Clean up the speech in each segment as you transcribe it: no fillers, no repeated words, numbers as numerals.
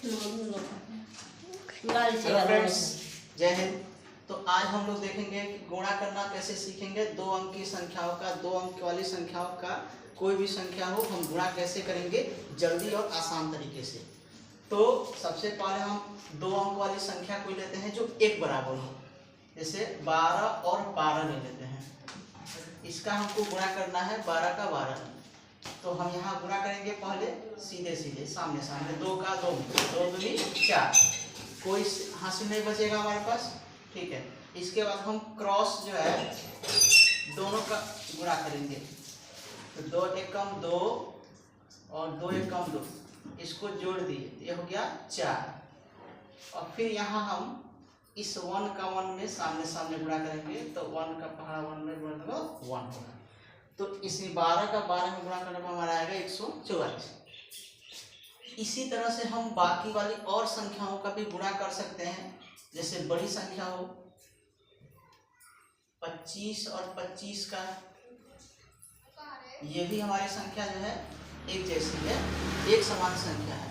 Hello friends, जय हिंद। तो आज हम लोग देखेंगे कि गुणा करना कैसे सीखेंगे। 2 अंक की संख्याओं का, 2 अंक वाली संख्याओं का कोई भी संख्या हो, हम गुणा कैसे करेंगे जल्दी और आसान तरीके से। तो सबसे पहले हम 2 अंक वाली संख्या को लेते हैं जो एक बराबर हो। जैसे 12 और 12 ले लेते हैं। इसका हमको गुणा करना है 12 का 12। तो हम यहाँ गुणा करेंगे पहले सीधे सीधे सामने सामने। 2 का 2, 2 दूनी 4, कोई हासिल नहीं बचेगा हमारे पास। ठीक है, इसके बाद हम क्रॉस जो है दोनों का गुणा करेंगे। तो 2 एकम 2 और 2 एकम 2, इसको जोड़ दिए, ये हो गया 4। और फिर यहाँ हम इस 1 का 1 में सामने सामने गुणा करेंगे। तो 1 का पहाड़ा 1 में गुणा करो 1 होगा। तो इसी 12 का 12 में गुणा करने पर हमारा आएगा 144। इसी तरह से हम बाकी वाली और संख्याओं का भी गुणा कर सकते हैं। जैसे बड़ी संख्या हो 25 और 25 का, ये भी हमारी संख्या जो है एक जैसी है, एक समान संख्या है,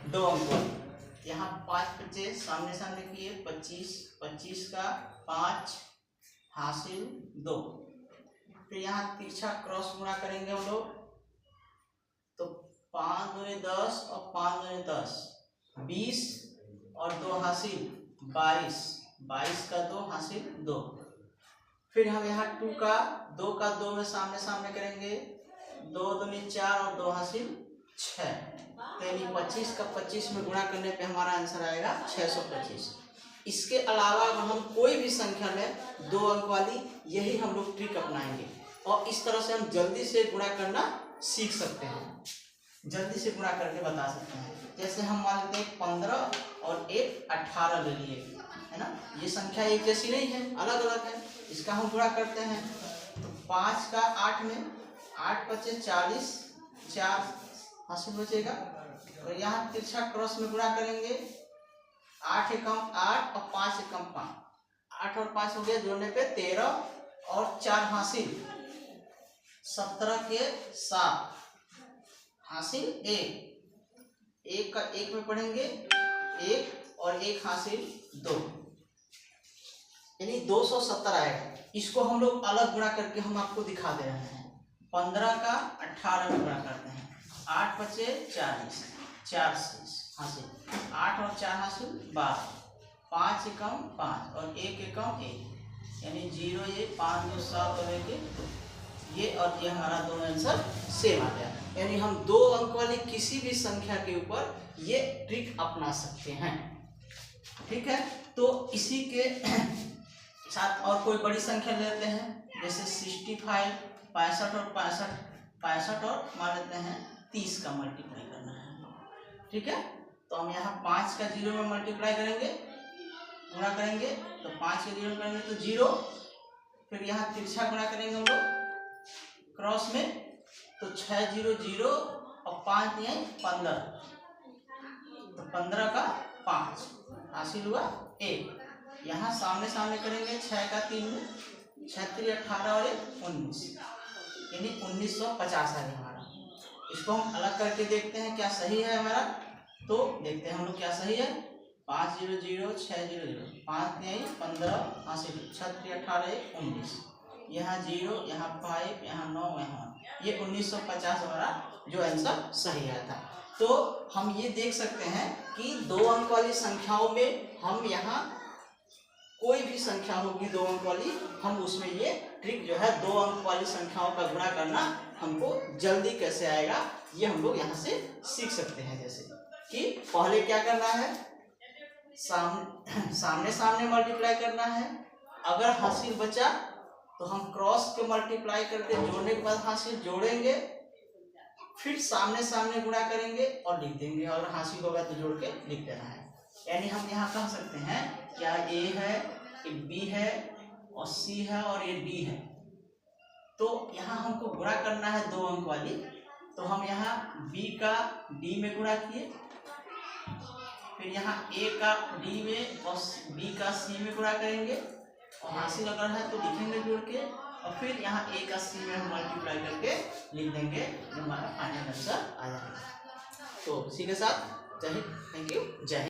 2 अंक वाली। यहाँ 5 बच्चे सामने सामने किए, 25, 25 का 5 हासिल 2। फिर यहाँ तिरछा क्रॉस गुणा करेंगे हम लोग। तो 5 दूनी 10 और 5 दूनी 10, 20 और 2 हासिल 22, 22 का 2 हासिल 2। फिर हम यहाँ 2 का 2 में सामने सामने करेंगे। 2 दूनी 4 और 2 हासिल 6। तो यानी 25 का 25 में गुणा करने पे हमारा आंसर आएगा 625। इसके अलावा अगर हम कोई भी संख्या में 2 अंक वाली, यही हम लोग ट्रिक अपनाएंगे और इस तरह से हम जल्दी से गुणा करना सीख सकते हैं, जल्दी से गुणा करके बता सकते हैं। जैसे हम मान लेते हैं 15 और 1 18 ले लिए, है ना। ये संख्या एक जैसी नहीं है, अलग अलग है। इसका हम गुणा करते हैं। तो 5 का 8 में 8 बचे 40, 4 हासिल बचेगा। और यहाँ तिरछा क्रॉस में गुणा करेंगे। 8 एकम 8 और 5 एकम 5, 8 और 5 हो गया, जोड़ने पे 13 और 4 हासिल 17 के 7 हासिल 1 का 1 में पढ़ेंगे 1 और 1 हासिल 2, यानी 270 आएगा। इसको हम लोग अलग गुणा करके हम आपको दिखा दे रहे हैं। 15 का 18 में गुणा करते हैं। 8 बचे 40, 4 हासिल 8 और 4 हासिल 12, 5 एकम 5 और 1 एकम 1, यानी 0 ये 5 2 7 और 1 ये, और ये हमारा दोनों आंसर सेम आ गया। यानी हम 2 अंक वाली किसी भी संख्या के ऊपर ये ट्रिक अपना सकते हैं। ठीक है, तो इसी के साथ और कोई बड़ी संख्या लेते हैं। जैसे 65, 65 और 65, 65 और मान लेते हैं 30 का मल्टीप्लाई करना है। ठीक है, तो हम यहाँ 5 का 0 में मल्टीप्लाई करेंगे, गुणा करेंगे। तो 5 के 0 करेंगे तो 0। फिर यहाँ तिरछा गुणा करेंगे हम लोग क्रॉस में। तो 6 0 0 और 5 दिए 15, तो 15 का 5 हासिल हुआ 1। यहाँ सामने सामने करेंगे 6 का 3 में, 6 3 18 और 1 19, यानी 1950 है हमारा। इसको हम अलग करके देखते हैं क्या सही है हमारा। तो देखते हैं हम लोग क्या सही है। 5 0 0 6 0 0, 5 दिए 15 हासिल 6 3 18 1 19, यहाँ 0 यहाँ 5 यहाँ 9 यहाँ, ये 1950 हमारा जो आंसर सही आया था। तो हम ये देख सकते हैं कि 2 अंक वाली संख्याओं में हम यहाँ कोई भी संख्या होगी 2 अंक वाली, हम उसमें ये ट्रिक जो है 2 अंक वाली संख्याओं का गुणा करना हमको जल्दी कैसे आएगा, ये हम लोग यहाँ से सीख सकते हैं। जैसे कि पहले क्या करना है, सामने सामने मल्टीप्लाई करना है। अगर हासिल बचा तो हम क्रॉस के मल्टीप्लाई करके जोड़ने के बाद हासिल जोड़ेंगे, फिर सामने सामने गुणा करेंगे और लिख देंगे। और हासिल होगा तो जोड़ के लिख देना है। यानी हम यहाँ कह सकते हैं क्या ए है, ये बी है और सी है और ये डी है। तो यहाँ हमको गुणा करना है 2 अंक वाली। तो हम यहाँ बी का डी में गुणा किए, फिर यहाँ ए का डी में और बी का सी में गुणा करेंगे और हासिल अगर है तो लिखेंगे जोड़ के। और फिर यहाँ ए का सी में हम मल्टीप्लाई करके लिख देंगे, जो हमारा फाइनल आंसर आ जाएगा। तो इसी के साथ जय हिंद, थैंक यू, जय हिंद।